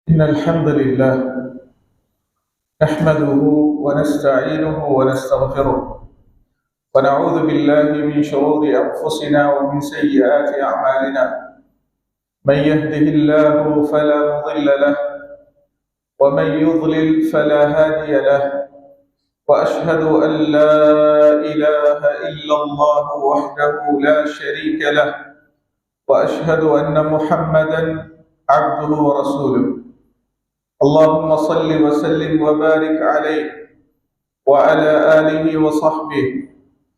إن الحمد لله نحمده ونستعينه ونستغفره ونعوذ بالله من شرور أنفسنا ومن سيئات أعمالنا. من يهده الله فلا مضل له ومن يضلل فلا هادي له، وأشهد أن لا إله إلا الله وحده لا شريك له، وأشهد أن محمدا عبده ورسوله. اللهم صل وسلم وبارك عليه وعلى آله وصحبه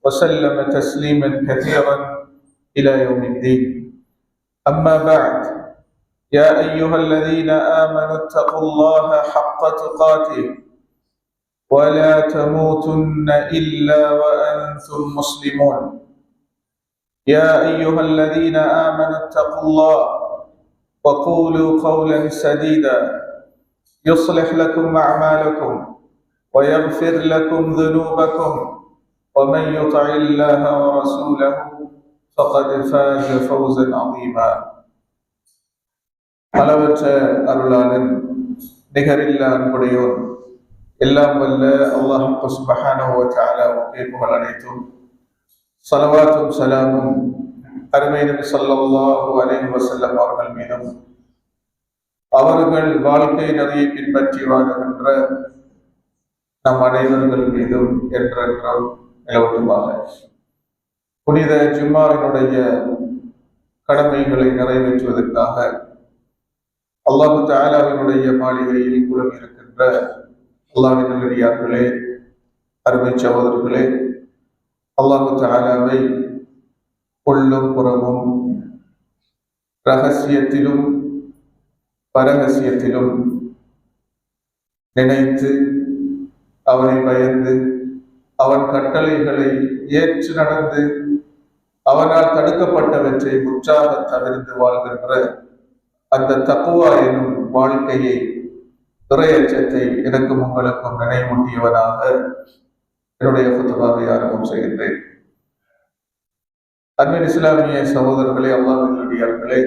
وسلم تسليما كثيرا إلى يوم الدين. أما بعد، يا أيها الذين آمنوا اتقوا الله حق تقاته ولا تموتن إلا وأنتم مسلمون. يا أيها الذين آمنوا اتقوا الله وقولوا قولا سديدا يصلح لكم أعمالكم ويغفر لكم ذنوبكم، ومن يطع الله ورسوله فقد فاز فوزا عظيما. அளவற்ற அருளாளன், நிகரில்லா அன்புடையோன், எல்லாம் வல்ல அல்லாஹ் சுப்ஹானஹு வ தஆலாவுக்கே புகழ் அனைத்தும். ஸலவாத்தும் ஸலாமும் அருமை நபி ஸல்லல்லாஹு அலைஹி வஸல்லம் அவர்கள் மீதும், அவர்கள் வாழ்க்கை நெறியை பின்பற்றி வாழுகின்ற நம் அனைவர்கள் மீதும் என்றென்றும் நிலவட்டுமாக. புனித ஜும்மாவினுடைய கடமைகளை நிறைவேற்றுவதற்காக அல்லாஹு தஆலாவினுடைய மாளிகையில் குழுமி இருக்கின்ற அல்லாஹ்வின் நல்லடியார்களே, அருமை சகோதரர்களே, அல்லாஹு தஆலாவை உள்ளும் புறமும் ரகசியத்திலும் பரகசியத்திலும் நினைத்து அவனை பயந்து அவன் கட்டளைகளை ஏற்று நடந்து அவனால் தடுக்கப்பட்டவற்றை முற்றாக தவிர்த்து வாழ்கின்ற அந்த தக்வா எனும் வாழ்க்கையை, இறையச்சத்தை எனக்கும் உங்களுக்கும் நினைவூட்டியவனாக என்னுடைய குத்பாவை ஆரம்பம் செய்கின்றேன். அன்பின் இஸ்லாமிய சகோதரர்களே, அல்லாஹ்வின் நல்லடியார்களே,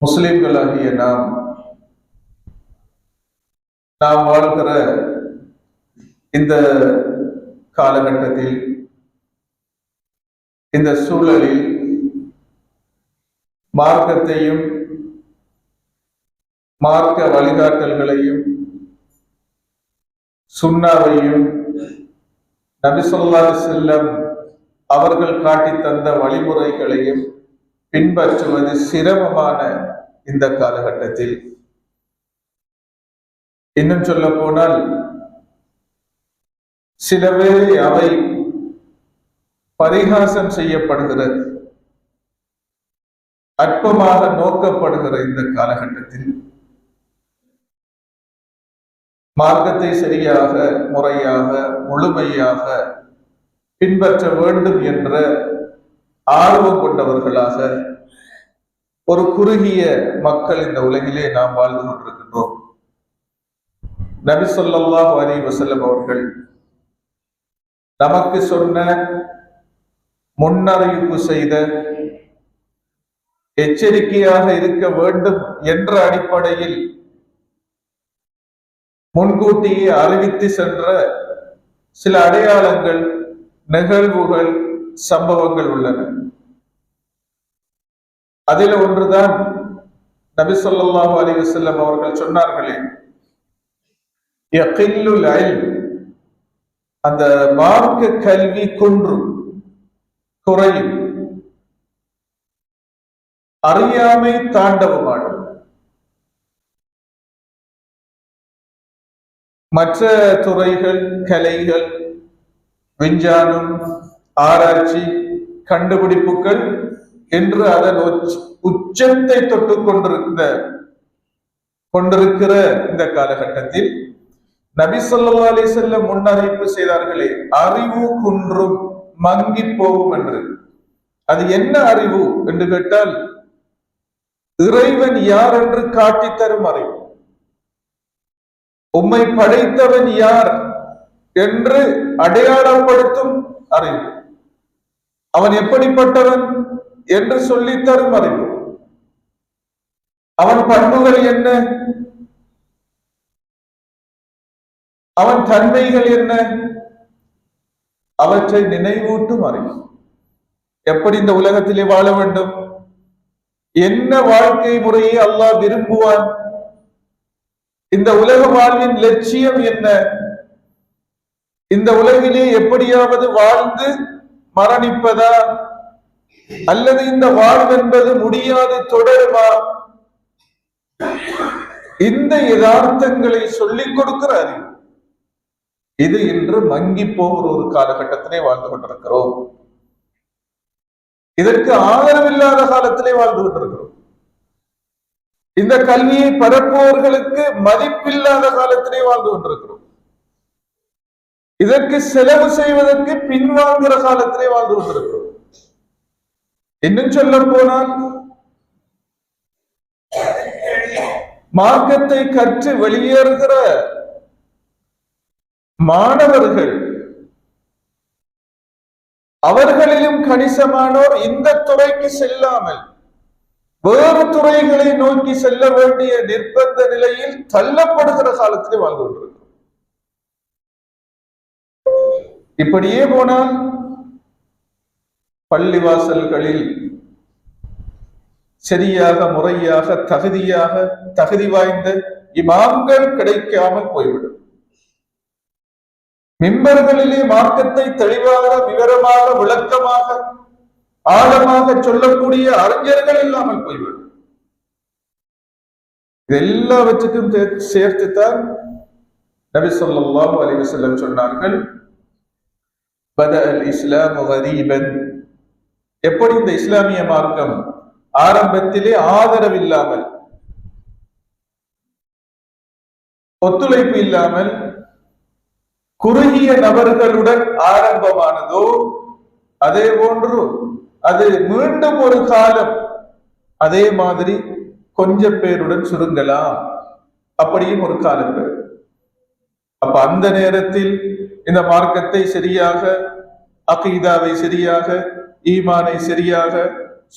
முஸ்லிம்களாகிய நாம் வாழ்கிற இந்த காலகட்டத்தில், இந்த சூழலில் மார்க்கத்தையும் மார்க்க வழிகாட்டல்களையும் சுன்னாவையும் நபி ஸல்லல்லாஹு அலைஹி வஸல்லம் அவர்கள் காட்டி தந்த வழிமுறைகளையும் பின்பற்றுவது சிரமமான இந்த காலகட்டத்தில், இன்னும் சொல்ல போனால் சிலவே அவை பரிகாசம் செய்யப்படுகிறது, அற்பமாக நோக்கப்படுகிற இந்த காலகட்டத்தில் மார்க்கத்தை சரியாக, முறையாக, முழுமையாக பின்பற்ற வேண்டும் என்ற ஆர்வம் கொண்டவர்களாக ஒரு குறுகிய மக்கள் இந்த உலகிலே நாம் வாழ்ந்து கொண்டிருக்கின்றோம். நபி ஸல்லல்லாஹு அலைஹி வஸல்லம் அவர்கள் நமக்கு சொன்ன, முன்னறிவிப்பு செய்த, எச்சரிக்கையாக இருக்க வேண்டும் என்ற அடிப்படையில் முன்கூட்டியே அறிவித்து சென்ற சில அடையாளங்கள், நிகழ்வுகள், சம்பவங்கள் உள்ளன. அதில் ஒன்றுதான் நபி ஸல்லல்லாஹு அலைஹி வஸல்லம் அவர்கள் சொன்னார்களே, யகில்லுல் இல்ம், அந்த மார்க்க கல்வி குறையும், அறியாமை தாண்டவமாடும். மற்ற துறைகள், கலைகள், விஞ்ஞானம், ஆராய்ச்சி, கண்டுபிடிப்புகள் என்று அதன் உச்சத்தை தொட்டு கொண்டிருக்கிற இந்த காலகட்டத்தில் நபி ஸல்லல்லாஹு அலைஹி வஸல்லம் முன்னறிவிப்பு செய்தார்களே, அறிவு குன்றும், மங்கி போகும் என்று. அது என்ன அறிவு என்று கேட்டால், இறைவன் யார் என்று காட்டித்தரும் அறிவு, உம்மை படைத்தவன் யார் என்று அடையாளப்படுத்தும் அறிவு. அவன் எப்படிப்பட்டவன் என்று சொல்லித்தரும் அறிவு. அவன் பண்புகள் என்ன, அவன் தன்மைகள் என்ன, அவற்றை நினைவூட்டும் அறிவு. எப்படி இந்த உலகத்திலே வாழ வேண்டும், என்ன வாழ்க்கை முறையை அல்லாஹ் விரும்புவான், இந்த உலக வாழ்வின் லட்சியம் என்ன, இந்த உலகிலே எப்படியாவது வாழ்ந்து மரணிப்பதா அல்லது இந்த வாழ்வு என்பது முடியாது தொடருமா, இந்த யதார்த்தங்களை சொல்லிக் கொடுக்கிற அறிவு. இது இன்று மங்கி போகிற ஒரு காலகட்டத்திலே வாழ்ந்து கொண்டிருக்கிறோம். இதற்கு ஆதரவில்லாத காலத்திலே வாழ்ந்து கொண்டிருக்கிறோம். இந்த கல்வியை பரப்புவர்களுக்கு மதிப்பில்லாத காலத்திலே வாழ்ந்து கொண்டிருக்கிறோம். இதற்கு செலவு செய்வதற்கு பின்வாங்குகிற காலத்திலே வாழ்ந்து கொண்டிருக்கிறோம். இன்னும் சொல்ல போனால் மார்க்கத்தை கற்று வெளியேறுகிற மாணவர்கள், அவர்களிலும் கணிசமானோர் இந்த துறைக்கு செல்லாமல் வேறு துறைகளை நோக்கி செல்ல வேண்டிய நிர்பந்த நிலையில் தள்ளப்படுகிற காலத்திலே வாழ்ந்து கொண்டிருக்கிறோம். இப்படியே போனால் பள்ளிவாசல்களில் சரியாக முறையாக தகுதி வாய்ந்த இமாம்கள் கிடைக்காமல் போய்விடும். மிம்பர்களிலே மார்க்கத்தை தெளிவாக, விவரமாக, விளக்கமாக, ஆழமாக சொல்லக்கூடிய அறிஞர்கள் இல்லாமல் போய்விடும். இது எல்லாவற்றுக்கும் சேர்த்துத்தான் நபி ஸல்லல்லாஹு அலைஹி வஸல்லம் சொன்னார்கள், பதஅல் இஸ்லாமு கரீபன். எப்படி இந்த இஸ்லாமிய மார்க்கம் ஆரம்பத்திலே ஆதரவில்லாமல், ஒத்துழைப்பு இல்லாமல், குறுகிய நபர்களுடன் ஆரம்பமானதோ அதே போன்று அது மீண்டும் ஒரு காலம் அதே மாதிரி கொஞ்ச பேருடன் சுருங்கலாம், அப்படியும் ஒரு காலம் பெறும். அப்ப அந்த நேரத்தில் இந்த மார்க்கத்தை சரியாக, அகீதாவை சரியாக, ஈமானை சரியாக,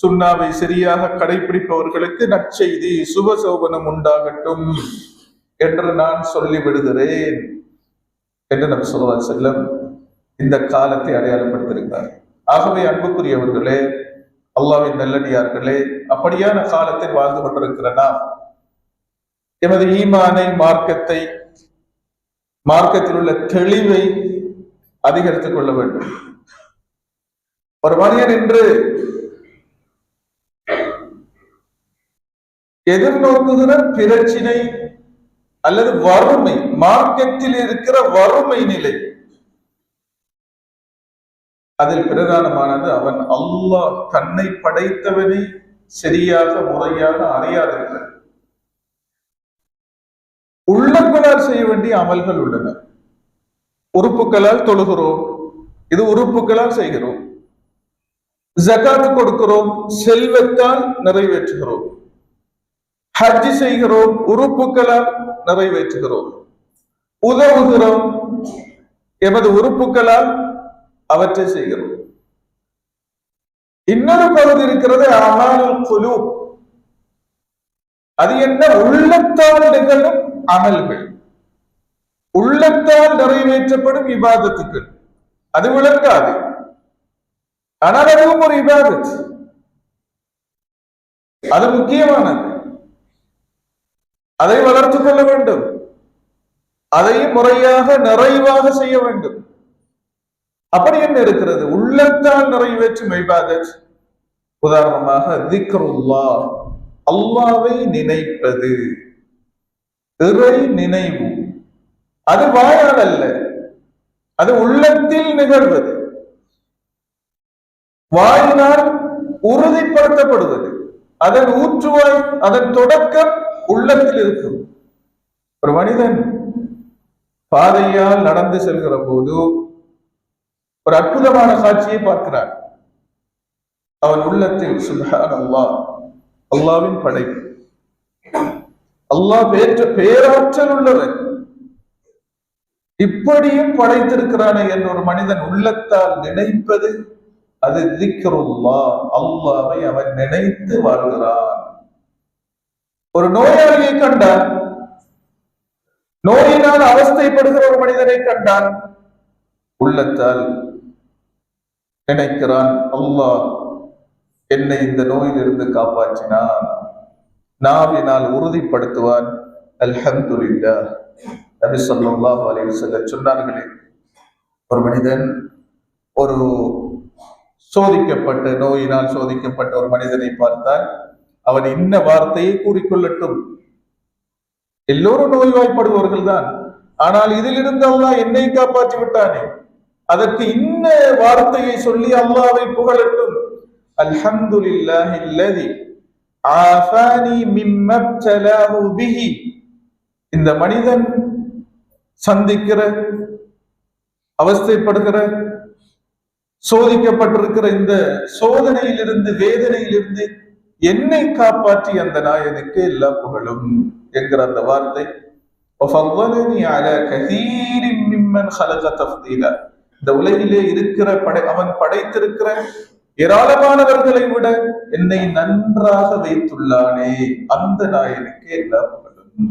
சுன்னாவை சரியாக கடைபிடிப்பவர்களுக்கு நற்செய்தி, சுபசோபனம் உண்டாகட்டும் என்று நான் சொல்லிவிடுகிறேன் என்று நபி ஸல்லல்லாஹு அலைஹி வஸல்லம் இந்த காலத்தை அடையாளப்படுத்தியிருக்கிறார். ஆகவே அன்புக்குரியவர்களே, அல்லாஹ்வின் நல்லடியார்களே, அப்படியான காலத்தில் வாழ்ந்து கொண்டிருக்கிற நாம் எமது ஈமானை, மார்க்கத்தில் உள்ள தெளிவை அதிகரித்துக் கொள்ள வேண்டும். ஒரு மனிதன் என்று எதிர்நோக்குகிற பிரச்சினை அல்லது வறுமை, மார்க்கத்தில் இருக்கிற வறுமை நிலை, அதில் பிரதானமானது அவன் அல்லாஹ் தன்னை படைத்தவனை சரியாக முறையாக அறியாதிருக்கிறார். உள்ளங்களால் செய்ய வேண்டிய அமல்கள் உள்ளன. உறுப்புகளால் தொழுகிறோம், இது உறுப்புகளால் செய்கிறோம். ஜகாத் கொடுக்கிறோம், செல்வத்தால் நிறைவேற்றுகிறோம். ஹஜ் செய்கிறோம், உறுப்புகளால் நிறைவேற்றுகிறோம். உதவுகிறோம், எமது உறுப்புகளால் அவற்றை செய்கிறோம். இன்னொரு பகுதி இருக்கிறது அமாலுல் குலூப். அது என்ன? உள்ளத்தால் நிகழும் அமல்கள், உள்ளத்தால் நிறைவேற்றப்படும் இபாதத்துக்கள். அது விளங்காது, ஆனால் அதுவும் ஒரு இபாதத், அது முக்கியமானது. அதை வளர்த்துக் கொள்ள வேண்டும், அதை முறையாக நிறைவாக செய்ய வேண்டும். அப்படி என்ன இருக்கிறது? உள்ளத்தால் நிறைவேற்றும் இபாதத். உதாரணமாக திக்ருல்லாஹ், அல்லாஹ்வை நினைப்பது, இறை நினைவு. அது வாயால் அல்ல, அது உள்ளத்தில் நிகழ்வது, வாயினால் உறுதிப்படுத்தப்படுவது. அதன் ஊற்றுவாய், அதன் தொடக்கம் உள்ளத்தில் இருக்கும். ஒரு மனிதன் பாதையால் நடந்து செல்கிற போது ஒரு அற்புதமான காட்சியை பார்க்கிறான். அவன் உள்ளத்தில் சுப்ஹானல்லாஹ், அல்லாஹ்வின் படைப்பு, அல்லாஹ் பேராற்றல் உள்ளவன், இப்படியும் படைத்திருக்கிறானே என்று ஒரு மனிதன் உள்ளத்தால் நினைப்பது அது திக்ருல்லாஹ், அல்லாஹ்வை அவன் நினைத்து வாழ்கிறான். ஒரு நோயாளியை கண்டான், நோயினால் அவஸ்தைப்படுகிற ஒரு மனிதனை கண்டான், உள்ளத்தால் நினைக்கிறான், அல்லாஹ் என்னை இந்த நோயிலிருந்து காப்பாற்றினான். நாவினால் உறுதிப்படுத்துவான், அல்ஹம்துலில்லாஹ். நபி ஸல்லல்லாஹு அலைஹி வஸல்லம் சொன்னார்களே, ஒரு மனிதன் ஒரு சோதிக்கப்பட்ட நோயினால் சோதிக்கப்பட்ட ஒரு மனிதனை பார்த்தால் அவன் இன்ன வார்த்தையை கூறிக்கொள்ளட்டும். எல்லோரும் நோய்வாய்ப்படுபவர்கள் தான், ஆனால் இதிலிருந்து அல்லாஹ் என்னை காப்பாற்றி விட்டானே, அதற்கு இன்ன வார்த்தையை சொல்லி அல்லாஹ்வை புகழட்டும். அல்ஹம்துலில்லாஹி அல்லதி ஆஃபானி மிம்ம இப்தலாஹு பிஹி. இந்த மனிதன் சந்திக்கிற, அவஸ்தைப்படுகிற, சோதிக்கப்பட்டிருக்கிற இந்த சோதனையிலிருந்து, வேதனையிலிருந்து என்னை காப்பாற்றி அந்த நாயனுக்கு எல்லா புகழும் என்கிற அந்த வார்த்தை. இந்த உலகிலே இருக்கிற அவன் படைத்திருக்கிற ஏராளமானவர்களை விட என்னை நன்றாக வைத்துள்ளானே, அந்த நாயனுக்கு எல்லா புகழும்.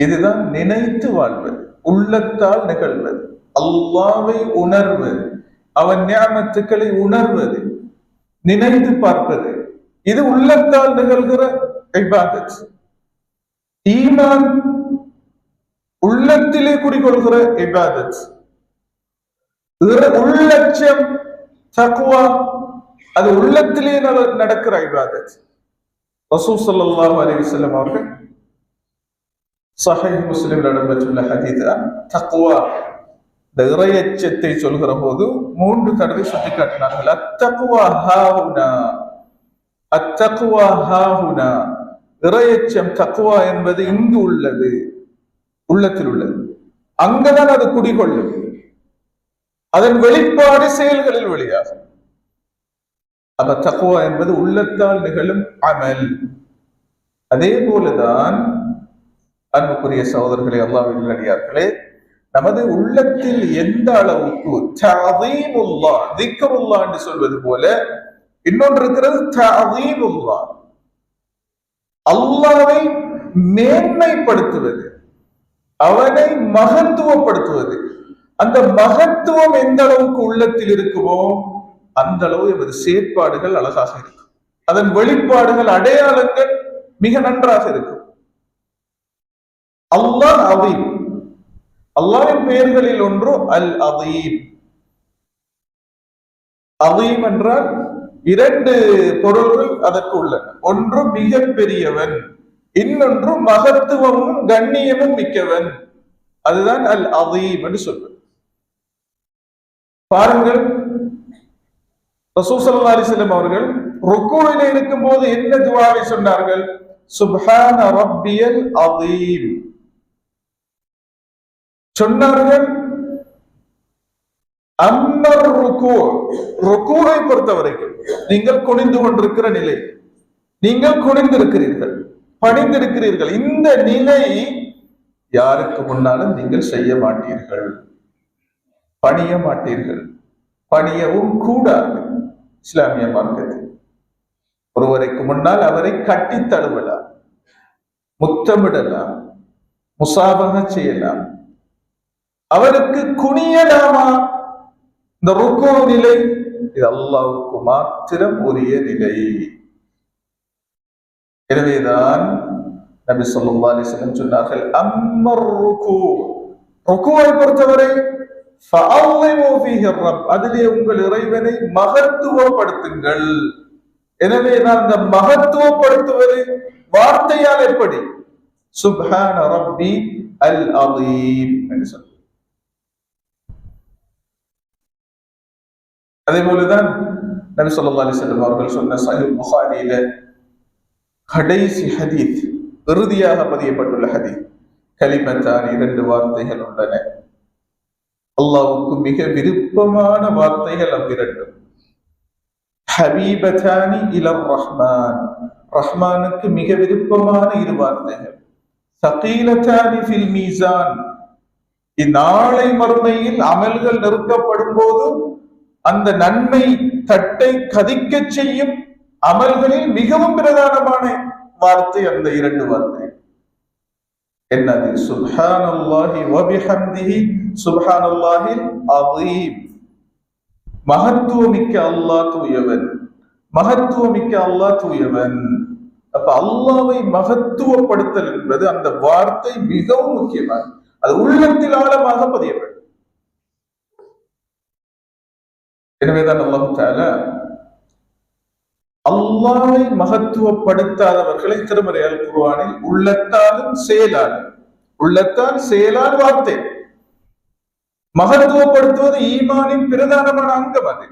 இதுதான் நினைத்து வாழ்வது, உள்ளத்தால் நிகழ்வது, அல்லாஹ்வை உணர்வது, அவன் நிஅமத்துக்களை உணர்வது, நினைத்து பார்ப்பது. இது உள்ளத்தால் நிகழ்கிற இபாதத். ஈமான் உள்ளத்திலே குடிகொள்கிற இபாதத். உள்ளட்சம் தக்வா, அது உள்ளத்திலே நடக்கிற இபாதத். ரசூல் ஸல்லல்லாஹு அலைஹி வஸல்லம் அவர்கள் ஸஹீஹ் முஸ்லிமில் இடம்பெற்றுள்ள ஹதீஸ், தக்வா, இந்த இறையச்சத்தை சொல்கிற போது 3 தடவை சுட்டிக்காட்டினார்கள். அத்தக்வா ஹாஹுனா, அத்தக்வா ஹாஹுனா. இறையச்சம், தக்வா என்பது இங்கு உள்ளது, உள்ளத்தில் உள்ளது. அங்கதான் அது குடிகொள்ளும். அதன் வெளிப்பாடு செயல்களில் வெளியாகும். அப்ப தக்வா என்பது உள்ளத்தால் நிகழும் அமல். அதே போலதான் அன்புக்குரிய சகோதரர்களே, அல்லாஹ்வின் நல்லடியார்களே, நமது உள்ளத்தில் எந்த அளவுக்கு தஅதீமுல்லாஹ், திக்ருல்லாஹ் என்று சொல்வது போல இன்னொன்று இருக்கிறது தஅதீமுல்லாஹ், அல்லாஹ்வை மேன்மைப்படுத்துவது, அவனை மகத்துவப்படுத்துவது. அந்த மகத்துவம் எந்த அளவுக்கு உள்ளத்தில் இருக்குமோ அந்த அளவு எமது செயற்பாடுகள் அழகாக இருக்கும், அதன் வெளிப்பாடுகள், அடையாளங்கள் மிக நன்றாக இருக்கும். அல்லாஹ் அதீம், அல்லாஹ்வின் பெயர்களில் ஒன்று அல் அதீம். அதீம் என்றால் 2 பொருள்கள் அதற்கு உள்ளன. ஒன்று மிக பெரியவன், இன்னொன்று மகத்துவமும் கண்ணியமும் மிக்கவன். அதுதான் அல் அதீம் என்று சொல்வது. பாருங்கள், ரசூல் ஸல்லல்லாஹு அலைஹி வஸல்லம் அவர்கள் ருக்கூஇலே இருக்கும் போது என்ன துஆவை சொன்னார்கள்? சுப்ஹான ரப்பியல் அதீம் சொன்னார்கள். அம்மர் ருக்கு, ருக்கூவை பொறுத்தவரைக்கும் நீங்கள் குனிந்து கொண்டிருக்கிற நிலை, நீங்கள் குனிந்திருக்கிறீர்கள், பணிந்திருக்கிறீர்கள், இந்த நிலை யாருக்கு முன்னாலும் நீங்கள் செய்ய மாட்டீர்கள், பணிய மாட்டீர்கள், பணியவும் கூடாது. இஸ்லாமிய மார்க்கத்தில் ஒருவருக்கு முன்னால் அவரை கட்டி தழுவலாம், முத்தமிடலாம், முசாபக செய்யலாம், அவருக்கு குனியலாமா? இந்த ருக்கு நிலை இது அல்லாஹ்வுக்கு மாத்திரம் உரிய நிலை. எனவேதான் நபி ஸல்லல்லாஹு அலைஹி வஸல்லம் சொன்னார்கள், அம்மர் ருக்கு, ருக்குவை பொறுத்தவரை ஃபஅல்லிமு ஃபீஹி ரப், அதிலே உங்கள் இறைவனை மகத்துவப்படுத்துங்கள். எனவே நான் இந்த மகத்துவப்படுத்துவது வார்த்தையால் எப்படி? சுப்ஹான ரப்பி அல் அதீம் என்று சொல்லுங்கள். அதே போலதான் நபி ஸல்லல்லாஹு அலைஹி வஸல்லம் அவர்கள் சொன்ன சஹீஹ் புகாரியில கடைசி ஹதீஸ், இறுதியாக பதியப்பட்டுள்ள ஹதீஸ், கலிமத்தான், 2 வார்த்தைகள் உள்ளன. அல்லாஹ்வுக்கு மிக விருப்பமான வார்த்தைகள் அவ்விரண்டும். ஹபீபத்தானி இலர் ரஹ்மான், ரஹ்மானுக்கு மிக விருப்பமான 2 வார்த்தைகள். ஸகீலத்தானி ஃபில் மீசான், இந்நாளை மறுமையில் அமல்கள் நெருக்கப்படும் போது அந்த நன்மை தட்டை கதிக்க செய்யும் அமல்களில் மிகவும் பிரதானமான வார்த்தை அந்த இரண்டு வார்த்தை. என்னது? சுப்ஹானல்லாஹி வ பிஹம்திஹி சுப்ஹானல்லாஹில் அஸீம். மகத்துவமிக்க அல்லாஹ் தூயவன், மகத்துவமிக்க அல்லாஹ் தூயவன். அப்ப அல்லாஹ்வை மகத்துவப்படுத்தல் என்பது அந்த வார்த்தை மிகவும் முக்கியமானது. அது உள்ளத்தில் ஆழமாக பதிய வேண்டும். எனவேதான் அல்லாஹ் தஆலா அல்லாஹ்வை மகத்துவப்படுத்தாதவர்களை திருமறை அல் குர்ஆனில் உள்ளத்தாலும் செயலாலும், உள்ளத்தால் செயலால் வார்த்தை மகத்துவப்படுத்துவது ஈமானின் பிரதானமான அங்கம் அது.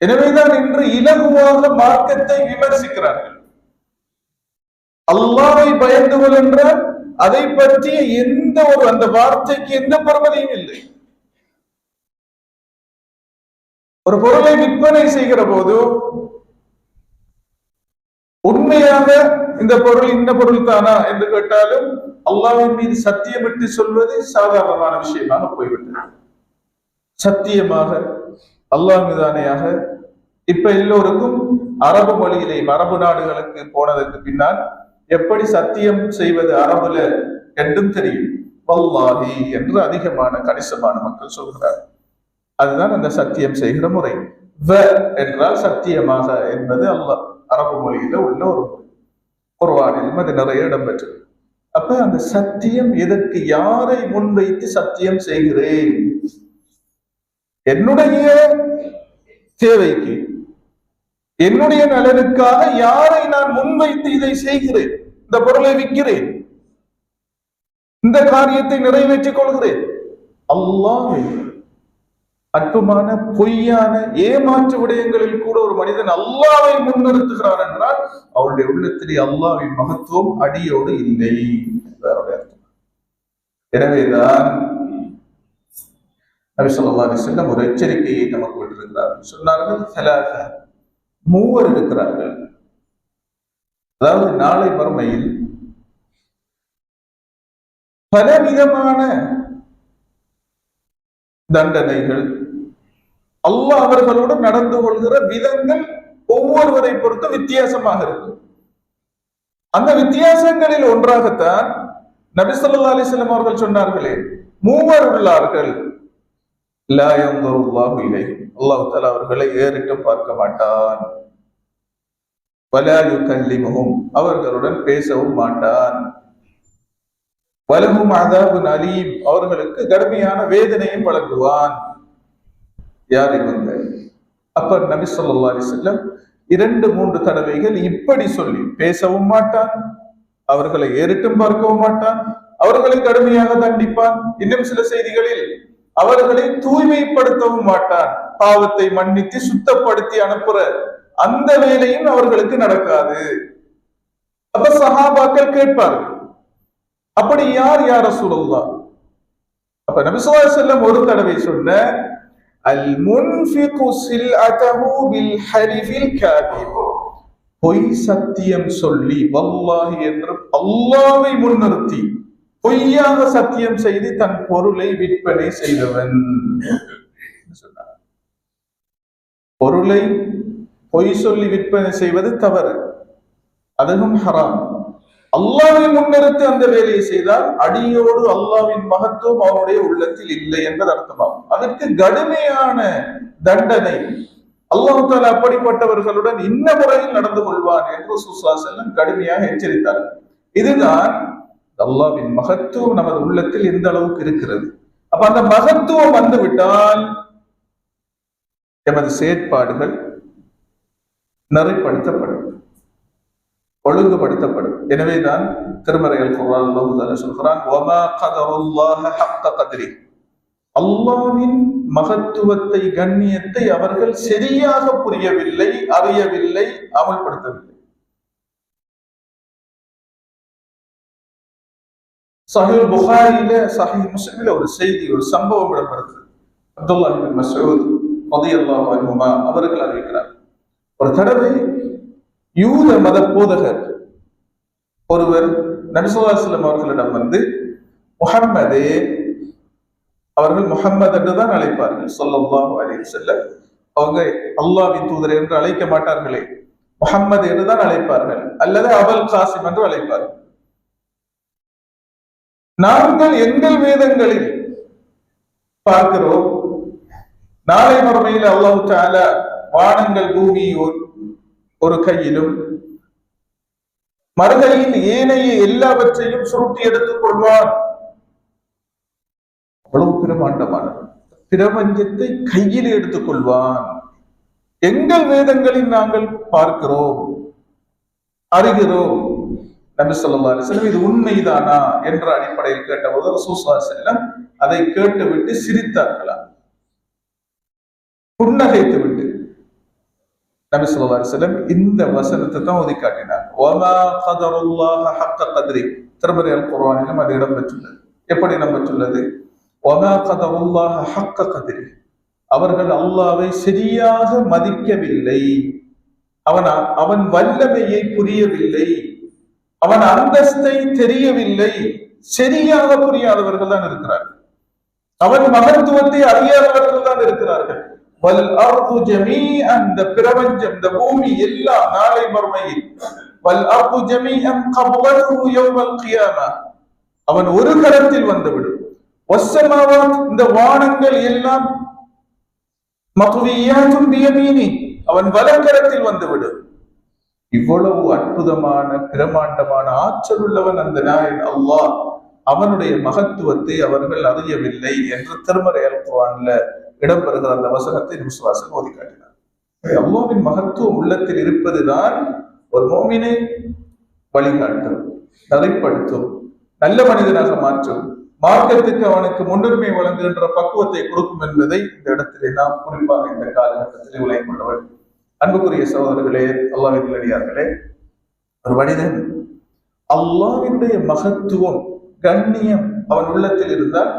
எனவேதான் இன்று இலகுவாக மார்க்கத்தை விமர்சிக்கிறார்கள். அல்லாஹ்வை பயந்து கொள் என்றால் அதை பற்றிய எந்த ஒரு அந்த வார்த்தைக்கு எந்த பெருமதியும் இல்லை. ஒரு பொருளை விற்பனை செய்கிற போது உண்மையாக இந்த பொருள் இந்த பொருள் தானா என்று கேட்டாலும் அல்லாஹ்வின் மீது சத்தியமிட்டு சொல்வது சாதாரணமான விஷயமாக போய்விட்டது. சத்தியமாக அல்லாஹ் மீதானையாக இப்ப எல்லோருக்கும் அரபு மொழியிலேயும் அரபு நாடுகளுக்கு போனதற்கு பின்னால் எப்படி சத்தியம் செய்வது அரபுல என்றும் தெரியும். வல்லாஹி என்று அதிகமான கணிசமான மக்கள் சொல்கிறார். அதுதான் அந்த சத்தியம் செய்கிற முறை. வ என்றால் சத்தியமாக என்பது அல்லாஹ் அரபு மொழியில உள்ள ஒரு மொழி. குர்ஆனிலும் அது நிறைய இடம்பெற்றது. அப்ப அந்த சத்தியம் எதற்கு, யாரை முன்வைத்து சத்தியம் செய்கிறேன்? என்னுடைய தேவைக்கு, என்னுடைய நலனுக்காக யாரை நான் முன்வைத்து இதை செய்கிறேன்? இந்த பொருளை விற்கிறேன், இந்த காரியத்தை நிறைவேற்றிக் கொள்கிறேன். அல்லாஹ்வை அற்புதமான பொய்யான ஏமாற்று விடயங்களில் கூட ஒரு மனிதன் அல்லாஹ்வை முன்னிறுத்துகிறான் என்றால் அவருடைய உள்ளத்திலே அல்லாஹ்வின் மகத்துவம் அடியோடு இல்லை. எனவேதான் நபி ஸல்லல்லாஹு அலைஹி வஸல்லம் ஒரு எச்சரிக்கையை நமக்கு விட்டிருக்கிறார்கள். சொன்னார்கள், ஸலாஸ, மூவர் இருக்கிறார்கள். அதாவது நாளை மறுமையில் பலவிதமான தண்டனைகள், அல்லாஹ் அவர்களோடு நடந்து கொள்கிற விதங்கள் ஒவ்வொருவரை பொறுத்து வித்தியாசமாக இருக்கும். அந்த வித்தியாசங்களில் ஒன்றாகத்தான் நபி ஸல்லல்லாஹு அலைஹி வஸல்லம் அவர்கள் சொன்னார்களே, மூவர் உள்ளார்கள், லா யன்துருல்லாஹு இலைஹிம், அல்லாஹ் தஆலா அவர்களை ஏறிட்டு பார்க்க மாட்டான். வலா யுகல்லிமுஹும், அவர்களுடன் பேசவும் மாட்டான். வலஹும் அஸாபுன் அலீம், அவர்களுக்கு கடுமையான வேதனையும் வழங்குவான். யார் இவங்க? அப்ப நபி ஸல்லல்லாஹு அலைஹி வஸல்லம் 2-3 தடவைகள் இப்படி சொல்லி பேசவும் மாட்டான், அவர்களை ஏறிட்டும் பார்க்கவும் மாட்டான், அவர்களை கடுமையாக தண்டிப்பான். இன்னும் சில செய்திகளில் அவர்களை தூய்மைப்படுத்தவும் மாட்டான், பாவத்தை மன்னித்து சுத்தப்படுத்தி அனுப்புற அந்த வேலையும் அவர்களுக்கு நடக்காது. அப்ப சஹாபாக்கள் கேட்பார்கள், அப்படி யார் யா ரசூலுல்லாஹ்? அப்ப நபி ஸல்லல்லாஹு அலைஹி வஸல்லம் ஒரு தடவை சொன்ன, அல் முன்ஃபிகு சில்அதஹு பில் ஹரிஃபில் காதிப், பொய் சத்தியம் சொல்லி வல்லாஹி என்று அல்லாஹ்வை முன்னிறுத்தி பொய்யாக சத்தியம் செய்து தன் பொருளை விற்பனை செய்தவன் சொன்னார். பொருளை பொய் சொல்லி விற்பனை செய்வது தவறு, அதுவும் ஹராம். அல்லாஹ்வை முன்னிறுத்தி அந்த வேலையை செய்தால் அடியோடு அல்லாஹ்வின் மகத்துவம் அவனுடைய உள்ளத்தில் இல்லை என்பது அர்த்தமாகும். அதற்கு கடுமையான தண்டனை. அல்லாஹ் தஆலா அப்படிப்பட்டவர்களுடன் இன்ன முறையில் நடந்து கொள்வான் என்று ரசூலுல்லாஹி ஸல்லல்லாஹு அலைஹி வஸல்லம் கடுமையாக எச்சரித்தார்கள். இதுதான் அல்லாஹ்வின் மகத்துவம் நமது உள்ளத்தில் எந்த அளவுக்கு இருக்கிறது. அப்ப அந்த மகத்துவம் வந்துவிட்டால் எமது செயற்பாடுகள் நெறிப்படுத்தப்படும், ஒழுங்குபடுத்தப்படும். எனவேதான் திருமறை அல் குர்ஆன் அல்லாஹ் தஆலா சொல்கிறான், வமா கதருல்லாஹ ஹக்க கத்ரி, அல்லாஹ்வின் மகத்துவத்தை கண்ணியத்தை அவர்கள் சரியாக புரியவில்லை, அறியவில்லை, அமல்படுத்தவில்லை. சஹீஹ் புகாரியில, சஹீஹ் முஸ்லிமில ஒரு செய்தி, ஒரு சம்பவம் இடம்பெறுகிறது. அப்துல்லாஹ் இப்னு மஸ்ஊத் ரலியல்லாஹு அன்ஹுமா அவர்கள் அறிவிக்கிறார், ஒரு தடவை யூத மத போதகர் ஒருவர் நபி ஸல்லல்லாஹு அலைஹி வஸல்லம் அவர்களிடம் வந்து, முஹம்மதே, அவர்கள் முஹம்மது என்று தான் அழைப்பார்கள். ஸல்லல்லாஹு அலைஹி வஸல்லம் அவங்க அல்லாஹ்வின் தூதர் என்று அழைக்க மாட்டார்களே, முஹம்மது என்று தான் அழைப்பார்கள், அல்லது அபுல் காசிம் என்று அழைப்பார்கள். நாங்கள் எங்கள் வேதங்களில் பார்க்கிறோம், நாளை மறுமையில் அல்லாஹ் தஆலா வானங்கள் பூமி ஒரு கையிலும் மறுகையில் ஏனைய எல்லாவற்றையும் சுருட்டி எடுத்துக் கொள்வார். அவ்வளவு பிரமாண்டமானது. பிரபஞ்சத்தை கையில் எடுத்துக் கொள்வான். எங்கள் வேதங்களில் நாங்கள் பார்க்கிறோம், அறிகிறோம். நபி ஸல்லல்லாஹு அலைஹி வஸல்லம் இது உண்மைதானா என்ற அடிப்படையில் கேட்டபோது ரசூல் ஸல்லல்லாஹு அலைஹி வஸல்லம் அதை கேட்டுவிட்டு சிரித்தார்களாம், புன்னகைத்து விட்டு. நபி ஸல்லல்லாஹு அலைஹி வஸல்லம் இந்த வசனத்தை தான் ஓதி காட்டினார். வமா கதருல்லாஹ ஹக்க கத்ரி. திருமறை அல் குர்ஆனிலும் அது இடம் பெற்றுள்ளது. எப்படி இடம் பெற்றுள்ளது? வமா கதருல்லாஹ ஹக்க கத்ரி. அவர்கள் அல்லாஹ்வை சரியாக மதிக்கவில்லை, அவன் வல்லமையை புரியவில்லை, அவன் அந்தஸ்தை தெரியவில்லை, சரியாக புரியாதவர்கள் தான் இருக்கிறார்கள். அவன் மகத்துவத்தை அறியாதவர்கள் தான் இருக்கிறார்கள். வல் அர்து ஜமீஅன், இந்த பிரபஞ்சம், இந்த பூமி எல்லாம் நாளை மறுமையில் வல் அர்து ஜமீஅன் கப்லஹு யௌமல் கியாமா, அவன் ஒரு கரத்தில் வந்துவிடும். வஸ்ஸமாவாத், இந்த வானங்கள் எல்லாம் மத்வியாத்துன் பியமீனி, அவன் வலக்கரத்தில் வந்துவிடும். இவ்வளவு அற்புதமான பிரமாண்டமான ஆற்றல் உள்ளவன் அந்த நாயன் அல்லாஹ். அவனுடைய மகத்துவத்தை அவர்கள் அறியவில்லை என்று திருமறை அல் குர்ஆன்ல இடம்பெறுகிற அந்த வசனத்தை விசுவாசம் ஓதி காட்டினார். அல்லாஹ்வின் மகத்துவம் உள்ளத்தில் இருப்பதுதான் ஒரு முஃமினை வழிகாட்டும், நெறிப்படுத்தும், நல்ல மனிதனாக மாற்றும், மார்க்கத்துக்கு அவனுக்கு முன்னுரிமை வழங்குகின்ற பக்குவத்தை கொடுக்கும் என்பதை இந்த இடத்திலே நாம் குறிப்பாக இந்த காலகட்டத்தில் விளங்கிக் கொள்ள வேண்டும். அன்புக்குரிய சகோதரர்களே, அல்லாஹ்வின் நல்லடியார்களே, ஒரு மனிதன் அல்லாஹ்வினுடைய மகத்துவம், கண்ணியம் அவன் உள்ளத்தில் இருந்தால்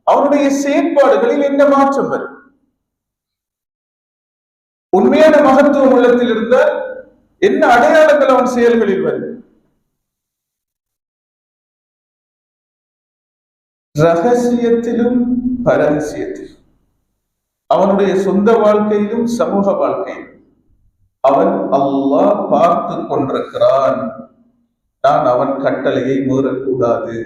அவனுடைய செயற்பாடுகளில் என்ன மாற்றம் வரும்? உண்மையான மகத்துவம் உள்ளத்தில் இருந்தால் என்ன அடையாளங்கள் அவன் செயல்களில் வரும்? ரகசியத்திலும் பரகசியத்திலும், அவனுடைய சொந்த வாழ்க்கையிலும் சமூக வாழ்க்கையிலும் அவன் அல்லாஹ் பார்த்து கொண்டிருக்கிறான், நான் அவன் கட்டளையை மீறக்கூடாது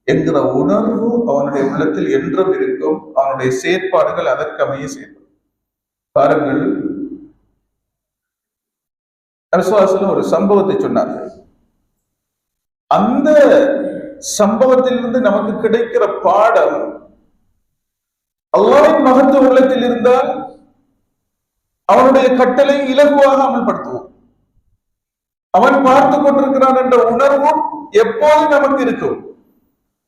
என்கிற உணர்வு அவனுடைய உள்ளத்தில் என்றும் இருக்கும். அவனுடைய செயற்பாடுகள் அதற்கமைய செயல்படும். பாருங்கள், விசுவாசம் ஒரு சம்பவத்தை சொன்னார்கள். அந்த சம்பவத்திலிருந்து நமக்கு கிடைக்கிற பாடம், அல்லாஹ்வின் மகத்துவ உள்ளத்தில் இருந்தால் அவனுடைய கட்டளை இலகுவாக அமல்படுத்துவோம். அவன் பார்த்து கொண்டிருக்கிறான் என்ற உணர்வும் எப்போதும் நமக்கு இருக்கும்.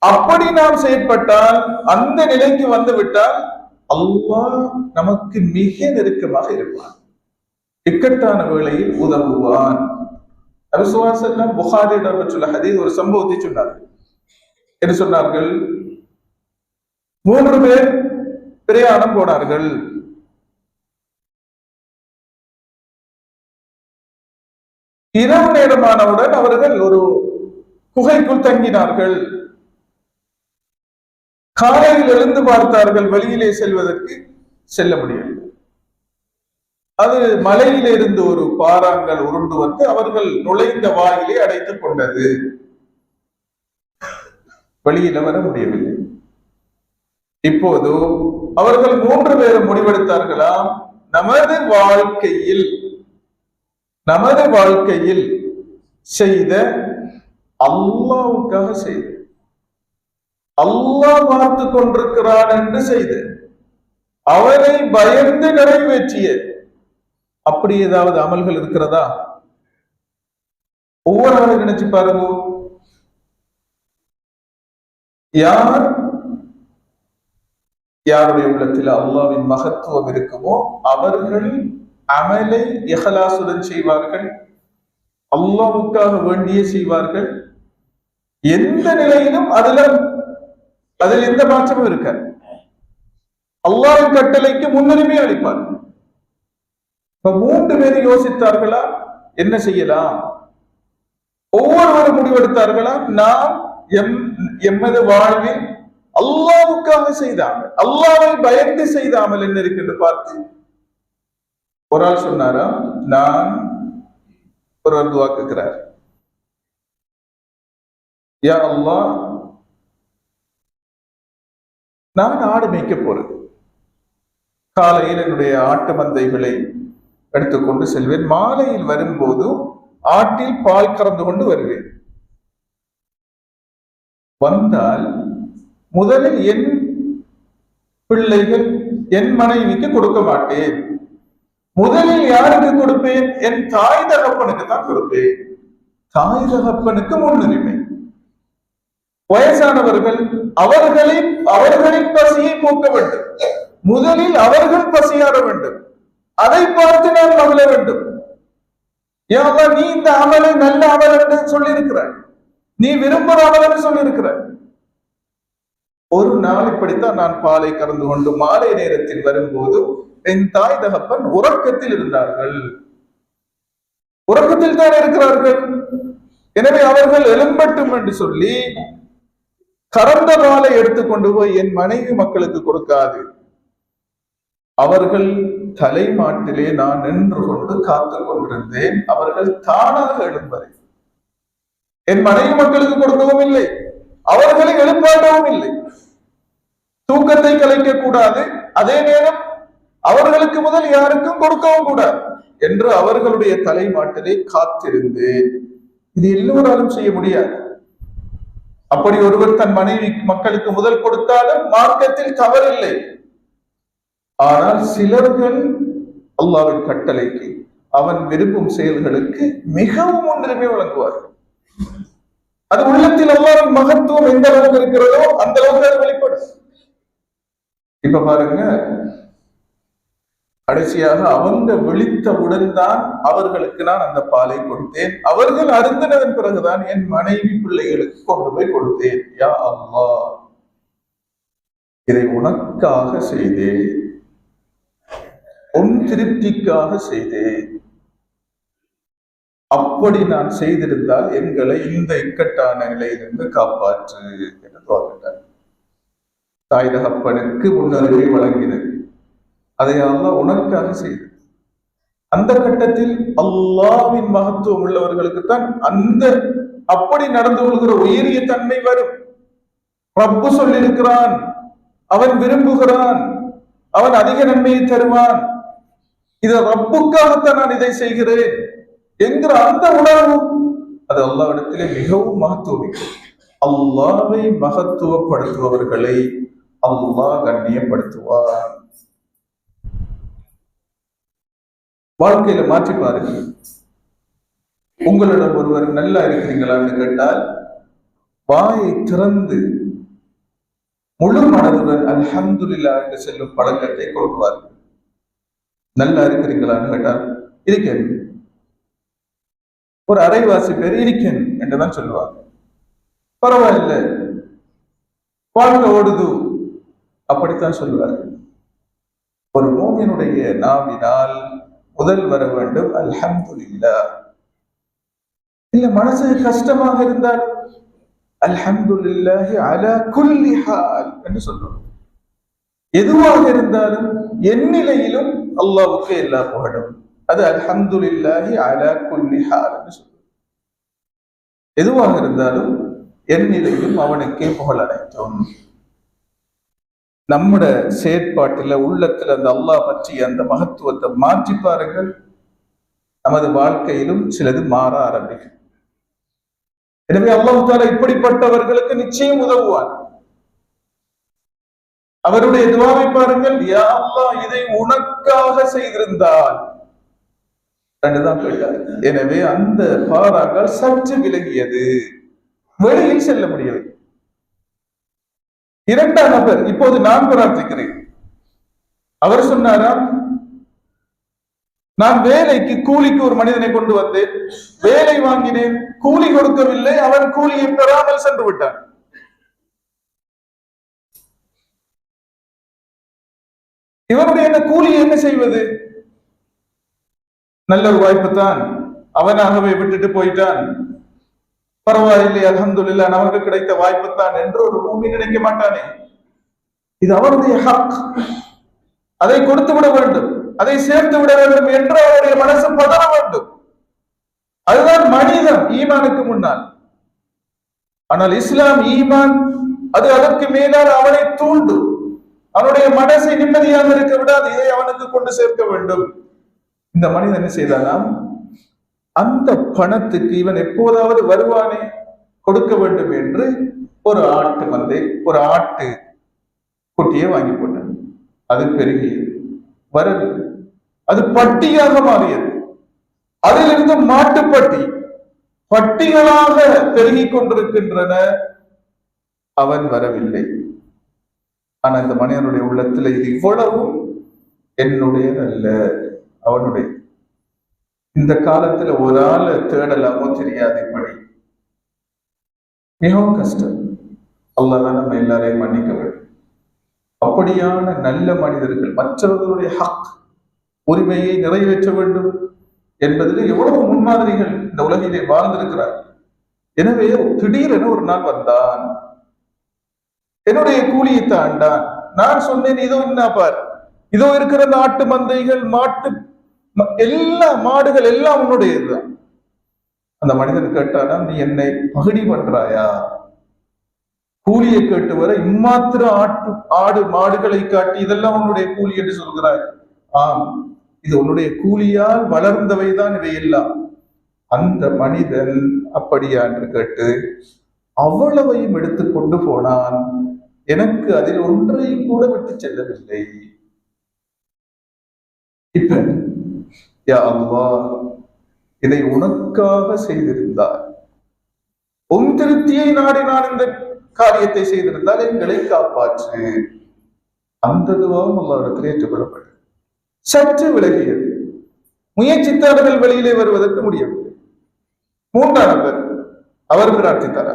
அப்படி நாம் செயற்பட்டால், அந்த நிலைக்கு வந்து விட்டால் அல்லாஹ் நமக்கு மிக நெருக்கமாக இருப்பான், இக்கட்டான வேளையில் உதவுவான். நபி ஸல்லல்லாஹு அலைஹி வஸல்லம் புகாரியில் இடம்பெற்றுள்ள ஹதீஸ் ஒரு சம்பவத்தை சொன்னார்கள். என்ன சொன்னார்கள்? 3 பேர் பிரயாணம் போனார்கள். இரவு நேரமானவுடன் அவர்கள் ஒரு குகைக்குள் தங்கினார்கள். காலையில் எழுந்து பார்த்தார்கள், வெளியிலே செல்வதற்கு செல்ல முடியவில்லை. அது மலையிலே இருந்து ஒரு பாறாங்கல் உருண்டு வந்து அவர்கள் நுழைந்த வாயிலை அடைத்துக் கொண்டது. வெளியில வர முடியவில்லை. இப்போது அவர்கள் 3 பேரும் முடிவெடுத்தார்களாம், நமது வாழ்க்கையில் செய்த அல்லாஹ்வுக்காக செய்த, அல்லாஹ் பார்த்து கொண்டிருக்கிறான் என்று செய்த, அவனை பயந்து நிறைவேற்றிய அப்படி ஏதாவது அமல்கள் இருக்கிறதா? ஒவ்வொரு நாளும் நினைச்சு பாருங்க. யாருடைய உள்ளத்தில் அல்லாஹ்வின் மகத்துவம் இருக்குமோ அவர்கள் அமலை இஹ்லாசுடன் செய்வார்கள், அல்லாஹ்வுக்காக வேண்டிய செய்வார்கள். எந்த நிலையிலும் அதில் எந்த மாற்றமும் இருக்காது. அல்லாஹ்வின் கட்டளைக்கு முன்னுரிமை அளிப்பார். 3 பேர் யோசித்தார்களா, என்ன செய்யலாம்? ஒவ்வொருவரும் முடிவெடுத்தார்களா, நாம் எமது வாழ்வில் அல்லாவுக்காக செய்தாமல், அல்லாவை பயந்து செய்தாமல் என்ன இருக்கு பார்த்து ஒரு ஆள் சொன்னாரா, நான் ஒரு துவா கேட்கிறார், யா அல்லாஹ், நான் ஆடு மேய்க்க போறது, காலையில் என்னுடைய ஆட்டு மந்தைகளை எடுத்துக்கொண்டு செல்வேன், மாலையில் வரும்போது ஆட்டில் பால் கறந்து கொண்டு வருவேன், வந்தால் முதலில் என் பிள்ளைகள் என் மனைவிக்கு கொடுக்க மாட்டேன், முதலில் யாருக்கு கொடுப்பேன், என் தாய் தகப்பனுக்கு தான் கொடுப்பேன், தாய் தகப்பனுக்கு முன்னுரிமை, வயசானவர்கள் அவர்களின் பசியை போக்க வேண்டும், முதலில் அவர்கள் பசியாற வேண்டும், அதை பார்த்து நான் மகிழ வேண்டும். நீ இந்த அமலை நல்ல அமல் என்று சொல்லி இருக்கிறாய், நீ விரும்புகிற அமல் என்று சொல்லி இருக்கிறாய். ஒரு நாள் இப்படித்தான் நான் பாலை கறந்து கொண்டு மாலை நேரத்தில் வரும்போது என் தாய் தகப்பன் உறக்கத்தில் இருந்தார்கள், உறக்கத்தில் தான் இருக்கிறார்கள். எனவே அவர்கள் எழும்பட்டும் என்று சொல்லி கறந்த பாலை எடுத்துக்கொண்டு போய் என் மனைவி மக்களுக்கு கொடுக்காது, அவர்கள் தலைமாட்டிலே நான் நின்று கொண்டு காத்து கொண்டிருந்தேன், அவர்கள் தானாக எழும்பதை என் மனைவி மக்களுக்கு கொடுக்கவும் இல்லை, அவர்களை எழுப்பாட்டவும் இல்லை, தூக்கத்தை கலைக்க கூடாது, அதே நேரம் அவர்களுக்கு முதல் யாருக்கும் கொடுக்கவும் கூடாது என்று அவர்களுடைய தலைமாட்டிலே காத்திருந்தேன். இது எல்லோராலும் செய்ய முடியாது. அப்படி ஒருவர் தன் மனைவி மக்களுக்கு முதல் கொடுத்தாலும் மார்க்கத்தில் தவறில்லை. ஆனால் சிலர்கள் அல்லாஹ்வின் கட்டளைக்கு, அவன் விரும்பும் செயல்களுக்கு மிகவும் முன்னுரிமை வழங்குவார்கள். அது உள்ளத்தில் அல்லாஹ்வின் மகத்துவம் எந்த அளவுக்கு இருக்கிறதோ அந்த அளவுக்கு அது வெளிப்படும். இப்ப பாருங்க, கடைசியாக அவங்க விழித்தவுடன் தான் அவர்களுக்கு நான் அந்த பாலை கொடுத்தேன், அவர்கள் அருந்தினதன் பிறகுதான் என் மனைவி பிள்ளைகளுக்கு கொண்டு போய் கொடுத்தேன். யா அல்லாஹ், இதை உனக்காக செய்தேன், உன் திருப்திக்காக செய்தேன், அப்படி நான் செய்திருந்தால் எங்களை இந்த இக்கட்டான நிலையிலிருந்து காப்பாற்று என்று தோன்றினார். தாய் தகப்பனுக்கு முன்னுரிமை வழங்கினது, அதை அல்லாஹ் உனக்காக செய்தது. அந்த கட்டத்தில் அல்லாஹ்வின் மகத்துவம் உள்ளவர்களுக்குத்தான் அந்த அப்படி நடந்து கொள்கிற உயரிய தன்மை வரும். ரப்பு சொல்லியிருக்கிறான், அவன் விரும்புகிறான், அவன் அதிக நன்மையை தருவான், இதை ரப்புக்காகத்தான் நான் இதை செய்கிறேன் என்கிற அந்த உணர்வு அது அல்லாஹ்விடத்திலே மிகவும் மகத்துவம். அல்லாஹ்வை மகத்துவப்படுத்துபவர்களை அல்லாஹ் கண்ணியப்படுத்துவார். வாழ்க்கையில மாற்றி பாருங்க. உங்களிடம் ஒருவர் நல்லா இருக்கிறீங்களான்னு கேட்டால் வாயை திறந்து முழு மனதுடன் அல்ஹம்துலில்லாஹ் என்று செல்லும் பழக்கத்தை கொடுப்பார்கள். நல்லா இருக்கிறீங்களான்னு கேட்டால் இருக்கேன், ஒரு அரைவாசி பேர் இருக்கேன் என்றுதான் சொல்லுவாங்க. பரவாயில்லை, வாழ்க்கை ஓடுது, அப்படித்தான் சொல்லுவார்கள். ஒரு மூமினுடைய நாவினால் முதல் வர வேண்டும் அல்ஹம்துலில்லாஹ். இல்ல மனசு கஷ்டமாக இருந்தால் அல்ஹம்துலில்லாஹி அலா குல்லி ஹால் என்று சொல்றோம். எதுவாக இருந்தாலும் என் நிலையிலும் அல்லாஹ்வுக்கு எல்லா புகழும், அது அல்ஹம்துலில்லாஹி அலா குல்லி ஹால் என்று சொல்றோம். எதுவாக இருந்தாலும் என் நிலையிலும் அவனுக்கே புகழ் அனைத்தும். நம்முட செயற்பாட்டில உள்ளத்துல அந்த அல்லாஹ் பற்றிய அந்த மகத்துவத்தை மாற்றி பாருங்கள், நமது வாழ்க்கையிலும் சிலது மாற ஆரம்பிக்கும். எனவே அல்லாஹ் தஆலா இப்படிப்பட்டவர்களுக்கு நிச்சயம் உதவுவார். அவருடைய துஆவை பாருங்கள், யா அல்லாஹ், இதை உனக்காக செய்திருந்தால் என்றுதான் கேட்டார். எனவே அந்த பாறாங்கள் சற்று விலகியது, வெளியில் செல்ல முடியவில்லை. இரண்டாம் நபர், இப்போது நான் பிரார்த்திக்கிறேன். அவர் சொன்னாராம், நான் வேலைக்கு கூலிக்கு ஒரு மனிதனை கொண்டு வந்தேன், வேலை வாங்கினேன், கூலி கொடுக்கவில்லை, அவன் கூலியை பெறாமல் சென்று விட்டான். இவனுடைய என்ன கூலியை என்ன செய்வது? நல்ல ஒரு வாய்ப்பு தான், அவனாகவே விட்டுட்டு போயிட்டான், பரவாயில்லை அல்ஹம்துலில்லாஹ் நமக்கு கிடைத்த வாய்ப்பு தான் என்று ஒரு மூமின் நினைக்க மாட்டானே. இது அவருடைய ஹக், அதை கொடுத்து விட வேண்டும், அதை சேர்த்து விட வேண்டும் என்று அவருடைய மனசு பதற வேண்டும். அதுதான் மனிதன் ஈமானுக்கு முன்னால். ஆனால் இஸ்லாம் ஈமான் அது அதற்கு மேலால் அவனை தூண்டும், அவனுடைய மனசை நிம்மதியாக இருக்க விடாது, இதை அவனுக்கு கொண்டு சேர்க்க வேண்டும். இந்த மனிதன் என்ன செய்தானாம், அந்த பணத்துக்கு இவன் எப்போதாவது வருவானே கொடுக்க வேண்டும் என்று ஒரு ஆட்டு குட்டியை வாங்கி போட்டான். அது பெருகியது, வரவில்லை, அது பட்டியாக மாறியது. அதிலிருந்து மாட்டுப்பட்டி பட்டிகளாக பெருகிக் கொண்டிருக்கின்றன. அவன் வரவில்லை. ஆனா இந்த மனிதனுடைய உள்ளத்துல இது இவ்வளவும் என்னுடையதல்ல, அவனுடைய. இந்த காலத்துல ஒரு ஆளை தேடலாமோ தெரியாது, இப்படி மிகவும் கஷ்டம். அல்லாஹ் நம்ம எல்லாரையும் மன்னிக்க வேண்டும். அப்படியான நல்ல மனிதர்கள் மற்றவர்களுடைய ஹக் உரிமையை நிறைவேற்ற வேண்டும் என்பதில் எவ்வளவு முன்மாதிரிகள் இந்த உலகிலே வாழ்ந்திருக்கிறார். எனவே திடீரென ஒரு நாள் வந்தான், என்னுடைய கூலியை தாண்டான். நான் சொன்னேன், இதோ என்ன பார், இதோ இருக்கிற அந்த ஆட்டு மந்தைகள், எல்லா மாடுகள் எல்லாம் உன்னுடையதுதான். அந்த மனிதன் கேட்டானா, நீ என்னை பகுடி பண்றாயா? கூலியை கேட்டு வர இம்மாத்திர ஆடு மாடுகளை காட்டி இதெல்லாம் உன்னுடைய கூலி என்று சொல்கிறாய்? ஆம், இது உன்னுடைய கூலியால் வளர்ந்தவைதான் இவையெல்லாம். அந்த மனிதன் அப்படியா என்று கேட்டு அவ்வளவையும் எடுத்து கொண்டு போனான். எனக்கு அதில் ஒன்றையும் கூட விட்டு செல்லவில்லை. இப்ப யா அல்லாஹ், இதை உனக்காக செய்திருந்தார், உன் திருப்தியை நாடி நான் இந்த காரியத்தை செய்திருந்தால் எங்களை காப்பாற்று. அந்த துவாவும் அல்லாஹ்விடத்தில் ஏற்றுக்கொள்ளப்பட்டது. சற்று விலகியது. முயற்சித்தார்கள் வெளியிலே வருவதற்கு முடியவில்லை. மூன்றாம் நபர் அவர் பிரார்த்தித்தார்,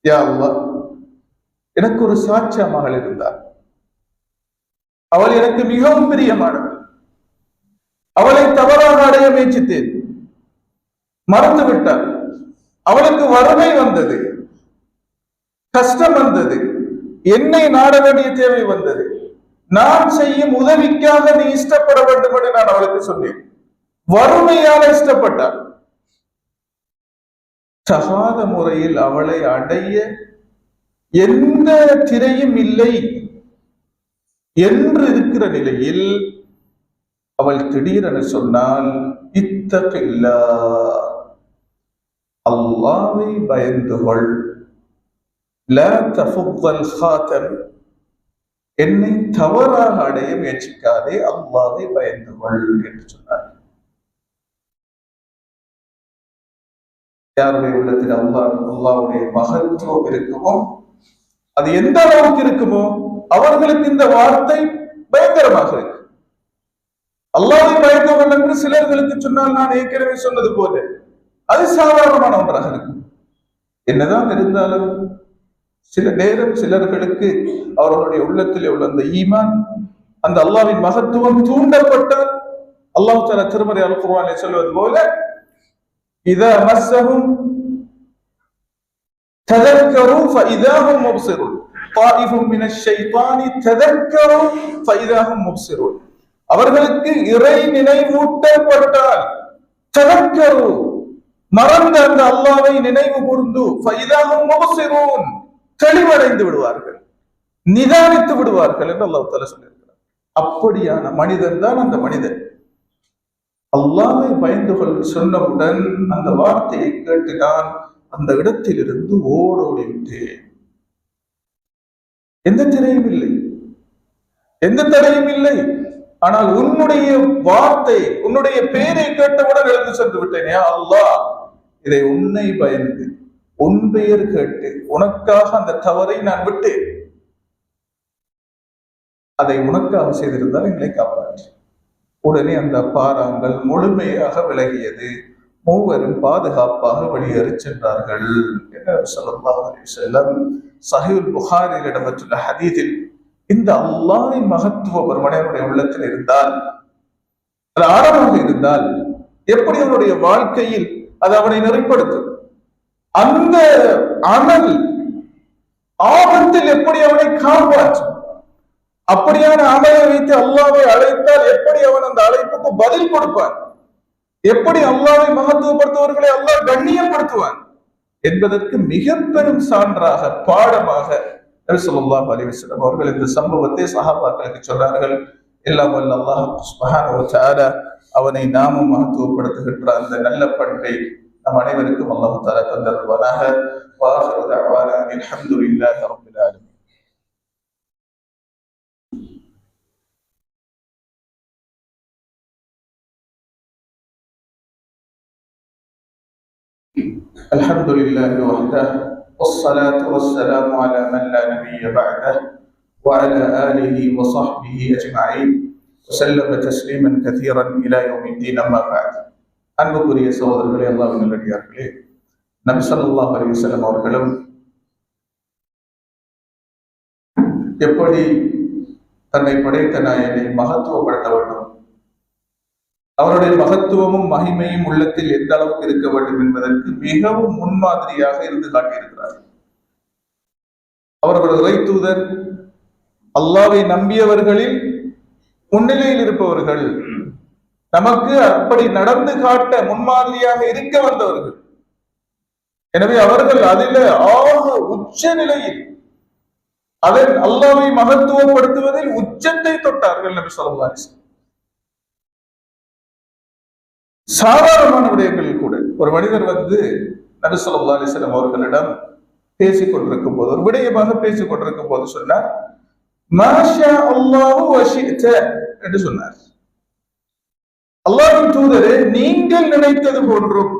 யா அல்லாஹ், எனக்கு ஒரு சாட்சிய மகள் இருந்தார், அவள் எனக்கு மிகவும் பிரியமானவள், அவளை தவறாக அடைய முயற்சித்தேன், மறந்து விட்டாள், அவளுக்கு வறுமை வந்தது, கஷ்டம் வந்தது, என்னை நாட வேண்டிய தேவை வந்தது, நான் செய்யும் உதவிக்காக நீ இஷ்டப்பட வேண்டும் என்று நான் அவளுக்கு சொன்னேன். வறுமையால இஷ்டப்பட்டாள். தகாத முறையில் அவளை அடைய எந்த திரையும் இல்லை என்று இருக்கிற நிலையில் அவள் திடீரென சொன்னால், இத்தகில்லாஹ், அல்லாஹ்வை பயந்து கொள், லா தஃபுத்தல் ஹாத்தம், என்னை தவறாக அடைய முயற்சிக்காதே, அல்லாஹ்வை பயந்து கொள் என்று சொன்னார். யாருடைய உள்ளத்தில் அல்லாஹ்வுடைய மகத்துவம் இருக்குமோ, அது எந்த அளவுக்கு இருக்குமோ அவர்களுக்கு இந்த வார்த்தை பயங்கரமாக இருக்கு. அல்லாஹ்வை பயந்து கொள் என்று சிலர்களுக்கு சொன்னால், நான் ஏற்கனவே சொன்னது போல அது சாதாரணமான ஒன்றாக இருக்கும். என்னதான் இருந்தாலும் சில நேரம் சிலர்களுக்கு அவர்களுடைய உள்ளத்தில் உள்ள அந்த ஈமான், அந்த அல்லாஹ்வின் மகத்துவம் தூண்டப்பட்டால், அல்லாஹ் தஆலா திருமறை அல் குர்ஆனிலே சொல்வது போல, இதா மஸ்ஸஹும் ததக்கரு ஃபஇதா ஹும் முப்சிரூன், தாயிஃபும் மினஷ் ஷைத்தானி ததக்கரு ஃபஇதா ஹும் முப்சிரூன், அவர்களுக்கு இறை நினைவூட்டப்பட்டால், ததக்கரு, மறந்த அந்த அல்லாஹ்வை நினைவு கூர்ந்து, ஃபஇதா ஹும் முப்சிரூன், தெளிவடைந்து விடுவார்கள், நிதானித்து விடுவார்கள் என்று அல்லாஹ் தஆலா சொல்லியிருக்கிறார். அப்படியான மனிதன் தான் அந்த மனிதன். அல்லாஹ்வை பயந்து கொள் சொன்னவுடன் அந்த வார்த்தையை கேட்டு நான் அந்த இடத்தில் இருந்து ஓடோடி விட்டேன். எந்த திரையும் இல்லை, எந்த தடையும் இல்லை. ஆனால் உன்னுடைய வார்த்தை, உன்னுடைய பெயரை கேட்டவுடன் எழுந்து சென்று விட்டேன். யா அல்லாஹ், இதை உன்னை பயந்து உன் பெயர் கேட்டு உனக்காக அந்த தவறை நான் விட்டேன், அதை உனக்காக செய்திருந்தால் எங்களை காப்பாற்று. உடனே அந்த பாறாங்கல் முழுமையாக விலகியது. மூவரும் பாதுகாப்பாக வெளியேறி சென்றார்கள். ஸல்லல்லாஹு அலைஹி வஸல்லம் ஸஹீஹுல் புகாரியில் இடம்பெற்றுள்ள ஹதீஸில், இந்த அல்லாஹ்வின் மகத்துவம் ஒரு மனிதனுடைய உள்ளத்தில் இருந்தால், அது ஆழமாக இருந்தால், எப்படி அவனுடைய வாழ்க்கையில் அது அவனை நெறிப்படுத்தும், அந்த அமல் ஆபத்தில் எப்படி அவனை காப்பாற்றும், அப்படியான அமலை வைத்து அல்லாவை அழைத்தால் எப்படி அவன் அந்த அழைப்புக்கு பதில் கொடுப்பான், எப்படி அல்லாவை மகத்துவப்படுத்துவர்களை அல்லாஹ் கண்ணியப்படுத்துவான் என்பதற்கு மிக பெரும் சான்றாக பாடமாக நபி ஸல்லல்லாஹு அலைஹி வஸல்லம் அவர்கள் இந்த சம்பவத்தை சஹாபாக்களுக்கு சொன்னார்கள். எல்லாம் வல்ல அல்லாஹ் சுப்ஹானஹு வ தஆலா அவனை நாமும் மகத்துவப்படுத்துகின்ற அந்த நல்ல பண்பை நம் அனைவருக்கும் அல்லாஹ் தஆலா தந்தருள்வானாக. வாஹிரு தஅவானா அல்ஹம்துலில்லாஹி ரப்பில் ஆலமீன். الحمد لله وحده والصلاة والسلام على من لا نبي بعده وعلى آله وصحبه أجمعين وسلم تسليما كثيرا إلى يوم الدين. أما بعد. அன்புக்குரிய சகோதரர்களே, அல்லாஹ்வின் நல்லடியார்களே, நபி ஸல்லல்லாஹு அலைஹி வஸல்லம் அவர்களும் எப்படி தன்னை படைத்த நாயனை மகத்துவப்படுத்த வேண்டும், அவருடைய மகத்துவமும் மகிமையும் உள்ளத்தில் எந்த அளவுக்கு இருக்க வேண்டும் என்பதற்கு மிகவும் முன்மாதிரியாக இருந்து காட்டியிருக்கிறார். அவர்கள் இறை தூதர், அல்லாஹ்வை நம்பியவர்களில் முன்னிலையில் இருப்பவர்கள், நமக்கு அப்படி நடந்து காட்ட முன்மாதிரியாக இருக்க வந்தவர்கள். எனவே அவர்கள் அதில ஆக உச்ச நிலையில் அதன் அல்லாஹ்வை மகத்துவப்படுத்துவதில் உச்சத்தை தொட்டார்கள். நபி ஸல்லல்லாஹு அலைஹி வஸல்லம் சாதாரணமான விடயங்கள் கூட ஒரு மனிதர் நபி ஸல்லல்லாஹு அலைஹி வஸல்லம் அவர்களிடம் பேசிக் கொண்டிருக்கும் போது, ஒரு விடயமாக பேசிக் கொண்டிருக்கும் போது சொன்னார், மாஷா அல்லாஹு வ ஷிஅத என்று சொன்னார். அல்லாஹ்வின் தூதரே, நீங்கள் நினைத்தது போன்றும்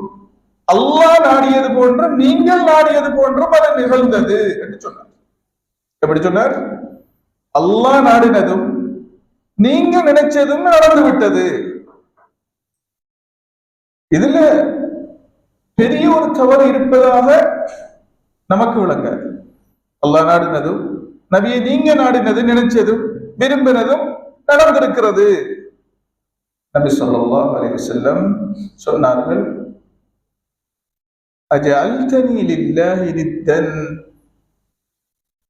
அல்லாஹ் நாடியது போன்றும் நீங்கள் நாடியது போன்றும் அது நிகழ்ந்தது என்று சொன்னார். எப்படி சொன்னார்? அல்லாஹ் நாடினதும் நீங்க நினைச்சதும் நடந்து விட்டது. இதுல பெரிய ஒரு தவறு இருப்பதாக நமக்கு விளங்காது. அல்லாஹ் நாடினதும் நபியை நீங்க நாடினது, நினைச்சதும் விரும்பினதும் நடந்திருக்கிறது. நபி ஸல்லல்லாஹு அலைஹி வஸல்லம் சொன்னார்கள், அஜஅல்தனி லில்லாஹி நித்தன்,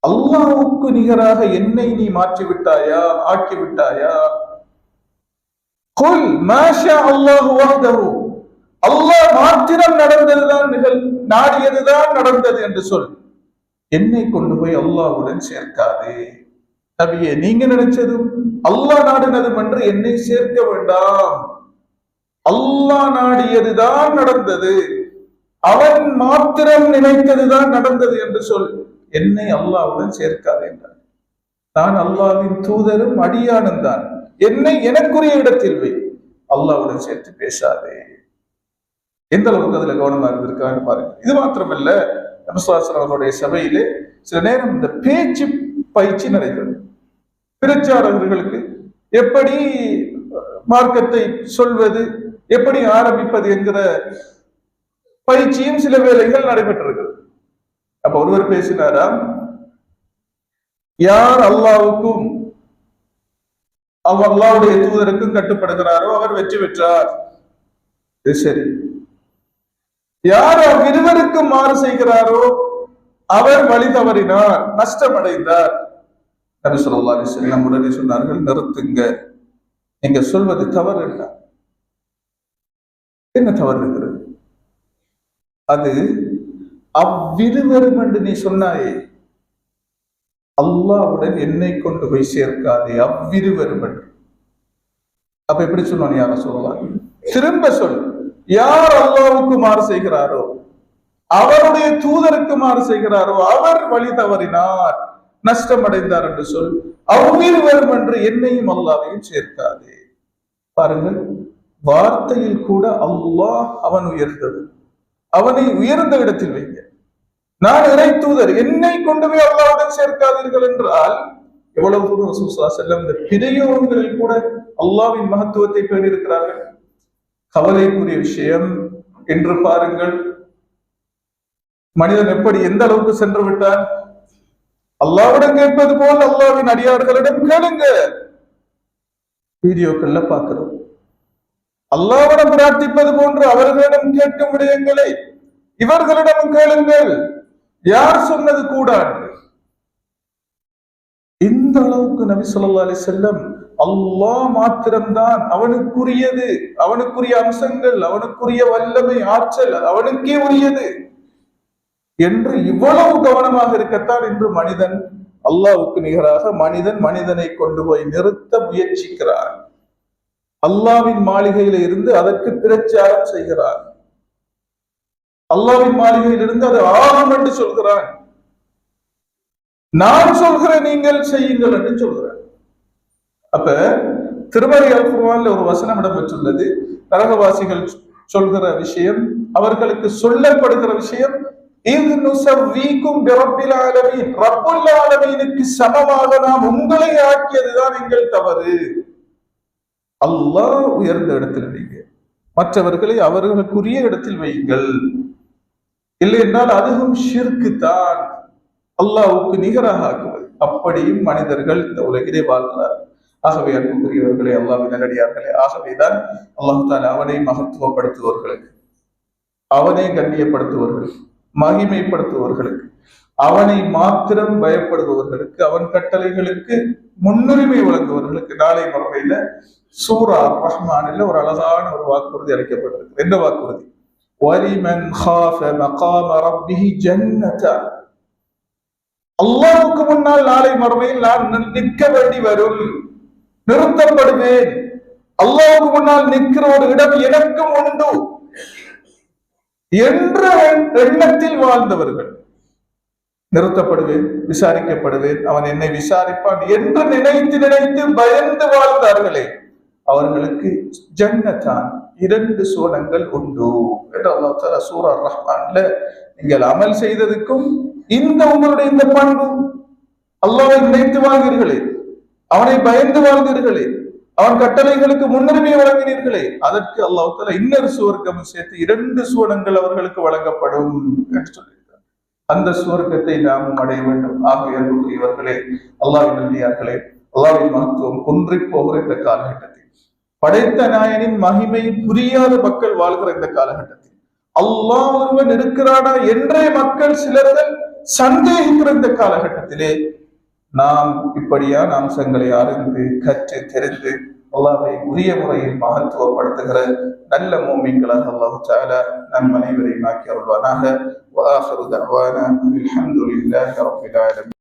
அல்லாஹ்வுக்கு நிகராக என்னை நீ மாற்றி விட்டாயா, ஆக்கி விட்டாயா? குல் மாஷா அல்லாஹு வஹ்தஹு, அல்லாஹ் மாத்திரம் நடந்ததுதான் நாடியதுதான் நடந்தது என்று சொல். என்னை கொண்டு போய் அல்லாஹ்வுடன் சேர்க்காதே. நபியே, நீங்க நினைச்சதும் அல்லாஹ் நாடினதும் என்று என்னை சேர்க்க வேண்டாம். அல்லாஹ் நாடியதுதான் நடந்தது, அவன் மாத்திரம் நினைத்ததுதான் நடந்தது என்று சொல். என்னை அல்லாஹ்வுடன் சேர்க்காதே என்றார். நான் அல்லாஹ்வின் தூதரும் அடியானும் தான், என்னை எனக்குரிய இடத்தில் வை, அல்லாஹ்வுடன் சேர்த்து பேசாதே. எந்த அளவுக்கு அதுல கவனமா இருந்திருக்கான்னு பாருங்க. இது மாத்திரமல்ல, நபி ஸல்லல்லாஹு அலைஹி வஸல்லம் அவருடைய சபையிலே சில நேரம் இந்த பேச்சு பயிற்சி நடைபெறும். பிரச்சாரகர்களுக்கு எப்படி மார்க்கத்தை சொல்வது, எப்படி ஆரம்பிப்பது என்கிற பயிற்சியும் சில வேளைகள் நடைபெற்றிருக்கிறது. அப்ப ஒருவர் பேசினாராம், யார் அல்லாஹ்வுக்கும் அல்லாஹ்வுடைய தூதருக்கும் கட்டுப்படுகிறாரோ அவர் வெற்றி பெற்றார். இது சரி. யார் அவ்விருவருக்கும் மாறு செய்கிறாரோ அவர் வழி தவறினார், நஷ்டம் அடைந்தார். நபி ஸல்லல்லாஹு அலைஹி வஸல்லம் உடனே சொன்னார்கள், நிறுத்துங்க, நீங்க சொல்வது தவறு இல்லை. என்ன தவறு இருக்கிறது? அது அவ்விருவரும் என்று நீ சொன்னாயே, அல்லாஹ்வுடன் என்னை கொண்டு போய் சேர்க்காதே, அவ்விருவரும் என்று. அப்ப எப்படி சொன்னான்? யார சொல்லலாம், திரும்ப சொல். யார் அல்லாஹ்வுக்கு மாறு செய்கிறாரோ, அவருடைய தூதருக்கு மாறு செய்கிறாரோ அவர் வழி தவறினார், நஷ்டம் அடைந்தார் என்று சொல். அவ்விருவரும் என்று என்னையும் அல்லாஹ்வையும் சேர்க்காதே. பாருங்கள், வார்த்தையில் கூட அல்லாஹ் அவன் உயர்ந்தது, அவனை உயர்ந்த இடத்தில் வைங்க. நான் இறை தூதர், என்னை கொண்டு போய் அல்லாஹ்வுடன் சேர்க்காதீர்கள் என்றால் எவ்வளவு தூரம் ரசூல் ஸல்லல்லாஹு அலைஹி வஸல்லம் இந்த பிரயோகங்களில் கூட அல்லாஹ்வின் மகத்துவத்தை பேணியிருக்கிறார்கள். கவலைக்குரிய விஷயம் என்று பாருங்கள், மனிதன் எப்படி எந்த அளவுக்கு சென்று விட்டான். அல்லாஹ்விடம் கேட்பது போல் அல்லாஹ்வின் அடியார்களிடம் கேளுங்க. வீடியோக்கள்ல பார்க்கிறோம். அல்லாஹ்விடம் பிரார்த்திப்பது போன்று அவர்களிடம் கேட்கும் விடயங்களை இவர்களிடம் கேளுங்கள். யார் சொன்னது கூடாது? இந்த அளவுக்கு நபி ஸல்லல்லாஹு அலைஹி வஸல்லம் அல்லாஹ் மாத்திரம்தான் அவனுக்குரியது, அவனுக்குரிய அம்சங்கள், அவனுக்குரிய வல்லமை, ஆற்றல் அவனுக்கே உரியது என்று இவ்வளவு கவனமாக இருக்கத்தான் இன்று மனிதன் அல்லாஹ்வுக்கு நிகராக மனிதனை கொண்டு போய் நிறுத்த முயற்சிக்கிறான். அல்லாஹ்வின் மாளிகையில இருந்து அதற்கு பிரச்சாரம் செய்கிறான். அல்லாஹ்வின் மாளிகையில் இருந்து அது ஆகும் என்று சொல்கிறான். நான் சொல்கிறேன் நீங்கள் செய்யுங்கள் என்று சொல்கிறேன். அப்ப திருமறை அல் குர்ஆன்ல ஒரு வசனம் இடம்பெற்றுள்ளது. நரகவாசிகள் சொல்கிற விஷயம், அவர்களுக்கு சொல்லப்படுகிற விஷயம், இத் நுஸவ்வீக்கும் பிரப்பில் ஆலமீன், ரப்புல் ஆலமீனுக்கு சமமாக நாம் உங்களை ஆக்கியதுதான் எங்கள் தவறு. அல்லாஹ் உயர்ந்த இடத்தில் வைங்க, மற்றவர்களை அவர்களுக்குரிய இடத்தில் வையுங்கள். இல்லை என்றால் அதுவும் ஷிர்க்கு தான், அல்லாஹ்வுக்கு நிகராக ஆக்குவது. அப்படியும் மனிதர்கள் இந்த உலகிலே வாழ்கிறார். ஆகவே அன்புக்குரியவர்களே, அல்லாஹ்வின் நல்லடியார்களே, ஆகவேதான் அல்லாஹ் தஆலா அவனை மகத்துவப்படுத்துவர்களுக்கு, அவனை கண்ணியப்படுத்துவர்களுக்கு, மகிமைப்படுத்துவர்களுக்கு, அவனை மாத்திரம் பயப்படுபவர்களுக்கு, அவன் கட்டளைகளுக்கு முன்னுரிமை வழங்குவர்களுக்கு நாளை மறுமையில சூரா ரஹ்மானில் ஒரு அழகான ஒரு வாக்குறுதி அளிக்கப்பட்டிருக்கு. எந்த வாக்குறுதி? வலிமன் காஃப மகாம ரப்பிஹி ஜன்னதான். அல்லாஹ்வுக்கு முன்னால் நாளை மறுமையில் நான் நிற்க வேண்டி வரும், நிறுத்தப்படுவேன். அல்லாஹ்வுக்கு முன்னால் நிற்கிற ஒரு இடம் எனக்கும் உண்டு என்ற எண்ணத்தில் வாழ்ந்தவர்கள், நிறுத்தப்படுவேன், விசாரிக்கப்படுவேன், அவன் என்னை விசாரிப்பான் என்று நினைத்து பயந்து வாழ்ந்தார்களே, அவர்களுக்கு ஜன்னதான், 2 சுவனங்கள் உண்டு என்று அல்லாஹ் தஆலா சூரா ரஹ்மான்ல, நீங்கள் அமல் செய்ததுக்கும் இந்த உங்களுடைய இந்த பண்பு, அல்லாஹ்வை நினைத்து வாழ்ந்தீர்களே, அவனை பயந்து வாழ்ந்தீர்களே, அவன் கட்டளைகளுக்கு முன்னுரிமை வழங்கினீர்களே, அதற்கு அல்லாஹ் தஆலா இன்னொரு சுவர்க்கம் சேர்த்து 2 சுவனங்கள் அவர்களுக்கு வழங்கப்படும் என்று சொல்லியிருக்கிறார். அந்த சுவர்க்கத்தை நாமும் அடைய வேண்டும். ஆகவே அன்புக்குரியவர்களே, அல்லாஹ்வின் நல்லடியார்களே, அல்லாஹ்வின் மகத்துவம் குன்றி போகிற இந்த காலகட்டத்தில், படைத்த நாயனின் மகிமை புரியாத மக்கள் வாழ்கிற இந்த காலகட்டத்தில், அல்லாஹ் ஒருவன் இருக்கிறானா என்றே மக்கள் சிலர்கள் சந்தேகிக்கிற இந்த காலகட்டத்திலே, நாம் இப்படியான அம்சங்களை அறிந்து கற்று தெரிந்து அல்லாஹ்வை உரிய முறையில் மகத்துவப்படுத்துகிற நல்ல மூமின்களாக அல்லாஹ் தஆலா நம் அனைவரையும் ஆக்கி அருள்வானாக. வஆகிரு தஅவானா அல்ஹம்துலில்லாஹி ரப்பில் ஆலமீன்.